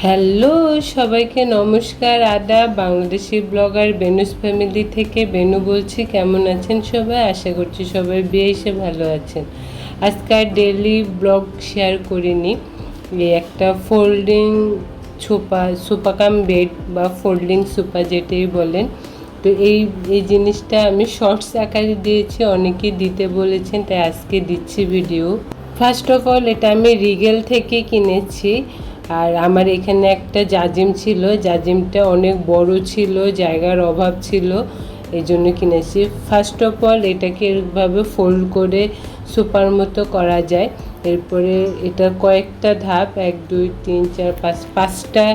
Hello সবাইকে নমস্কার, আদাব। বাংলাদেশি ব্লগার বেনুস ফ্যামিলি থেকে বেনু বলছি। কেমন আছেন সবাই? আশা করছি সবাই বেশি ভালো আছেন। আজকে আর ডেইলি ব্লগ শেয়ার করিনি। এই একটা ফোল্ডিং সোফা কাম বেড বা ফোল্ডিং সোফা যেটাই বলেন, তো এই জিনিসটা আমি শর্টস আকারে দিয়েছি, অনেকেই দিতে বলেছেন, তাই আজকে দিচ্ছি ভিডিও। ফার্স্ট অফ অল এটা আমি রিগেল থেকে কিনেছি। আর আমার এখানে একটা জাজিম ছিল, জাজিমটা অনেক বড় ছিল, জায়গার অভাব ছিল, এই জন্য কিনেছি। ফার্স্ট অফ অল এটাকে এভাবে ফোল্ড করে সোফার মতো করা যায়। এরপরে এটা কয়েকটা ধাপ, 1 2 3 4 5 5টা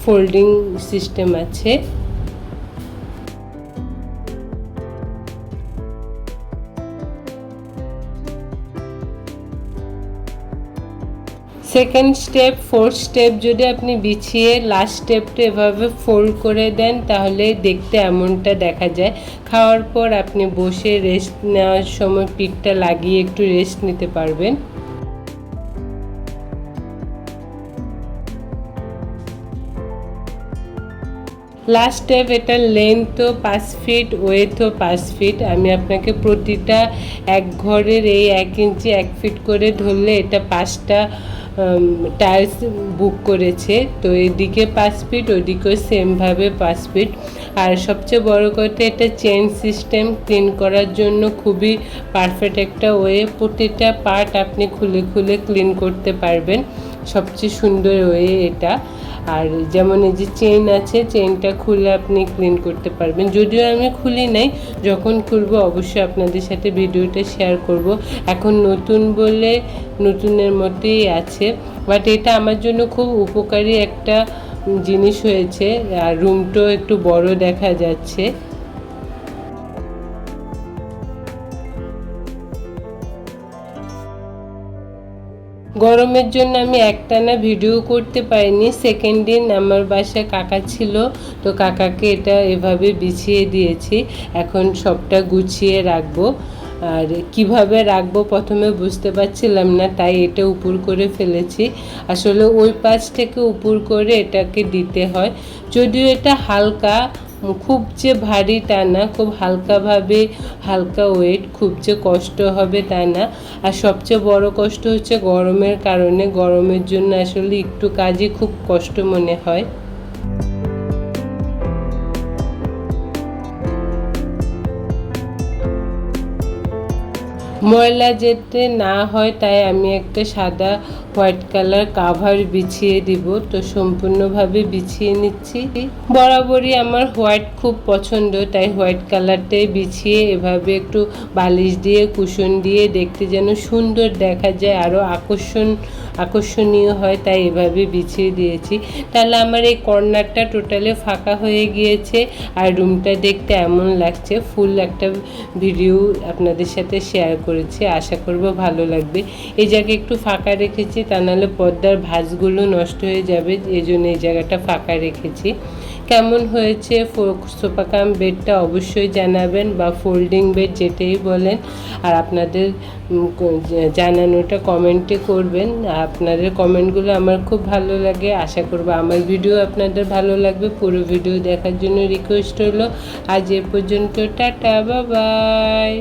ফোল্ডিং সিস্টেম আছে। সেকেন্ড স্টেপ, ফোর্থ স্টেপ যদি আপনি বিছিয়ে লাস্ট স্টেপটা এভাবে ফোল্ড করে দেন তাহলে দেখতে এমনটা দেখা যায়। খাওয়ার পর আপনি বসে রেস্ট নেওয়ার সময় পিঠটা লাগিয়ে একটু রেস্ট নিতে পারবেন। লাস্ট স্টেপ, এটার লেন্থও 5 ফিট, ওয়েথও 5 ফিট। আমি আপনাকে প্রতিটা এক ঘরের এই 1 ইঞ্চি 1 ফিট করে ধরলে এটা 5টা টাইলস বুক করেছে। তো এদিকে 5 ফিট, ওইদিকেও সেমভাবে 5 ফিট। আর সবচেয়ে বড় কথা, এটা চেইন সিস্টেম, ক্লিন করার জন্য খুবই পারফেক্ট একটা ওয়ে। প্রতিটা পার্ট আপনি খুলে খুলে ক্লিন করতে পারবেন, সবচেয়ে সুন্দর ওয়ে এটা। আর যেমন এই যে চেইন আছে, চেইনটা খুলে আপনি ক্লিন করতে পারবেন। যদিও আমি খুলি নাই, যখন খুলবো অবশ্যই আপনাদের সাথে ভিডিওটা শেয়ার করব। এখন নতুন বলে নতুনের মতোই আছে, বাট এটা আমার জন্য খুব উপকারী একটা জিনিস হয়েছে। আর রুমটাও একটু বড় দেখা যাচ্ছে। গরমের জন্য আমি একটানা ভিডিও করতে পারিনি। সেকেন্ড দিন আমার বাসায় কাকা ছিল, তো কাকাকে এটা এভাবে বিছিয়ে দিয়েছি। এখন সবটা গুছিয়ে রাখবো। আর কিভাবে রাখবো প্রথমে বুঝতে পারছিলাম না, তাই এটা উপর করে ফেলেছি। আসলে ওই পাশ থেকে উপর করে এটাকে দিতে হয়। যদিও এটা হালকা, খুব যে ভারী তা না, খুব হালকাভাবে, হালকা ওয়েট, খুব যে কষ্ট হবে তা না। আর সবচেয়ে বড় কষ্ট হচ্ছে গরমের কারণে, গরমের জন্য আসলে একটু কাজই খুব কষ্ট মনে হয়। ময়লা যেতে না হয় তাই আমি একটা সাদা হোয়াইট কালার কাভার বিছিয়ে দিব। তো সম্পূর্ণভাবে বিছিয়ে নিচ্ছি। বরাবরই আমার হোয়াইট খুব পছন্দ, তাই হোয়াইট কালারটাই বিছিয়ে এভাবে একটু বালিশ দিয়ে কুশন দিয়ে দেখতে যেন সুন্দর দেখা যায়, আরও আকর্ষণীয় হয়, তাই এভাবে বিছিয়ে দিয়েছি। তাহলে আমার এই কর্নারটা টোটালি ফাঁকা হয়ে গিয়েছে আর রুমটা দেখতে এমন লাগছে। ফুল একটা ভিডিও আপনাদের সাথে শেয়ার করেছি, আশা করব ভালো লাগবে। এই জায়গায় একটু ফাঁকা রেখেছি, তা নাহলে পর্দার ভাঁজগুলো নষ্ট হয়ে যাবে, এই জন্য এই জায়গাটা ফাঁকা রেখেছি। কেমন হয়েছে সোফা কাম বেডটা অবশ্যই জানাবেন, বা ফোল্ডিং বেড যেটাই বলেন। আর আপনাদের জানানোটা কমেন্টে করবেন। আপনাদের কমেন্টগুলো আমার খুব ভালো লাগে। আশা করব আমার ভিডিও আপনাদের ভালো লাগবে। পুরো ভিডিও দেখার জন্য রিকোয়েস্ট হলো। আজ এ পর্যন্ত, টাটা, বাই বাই।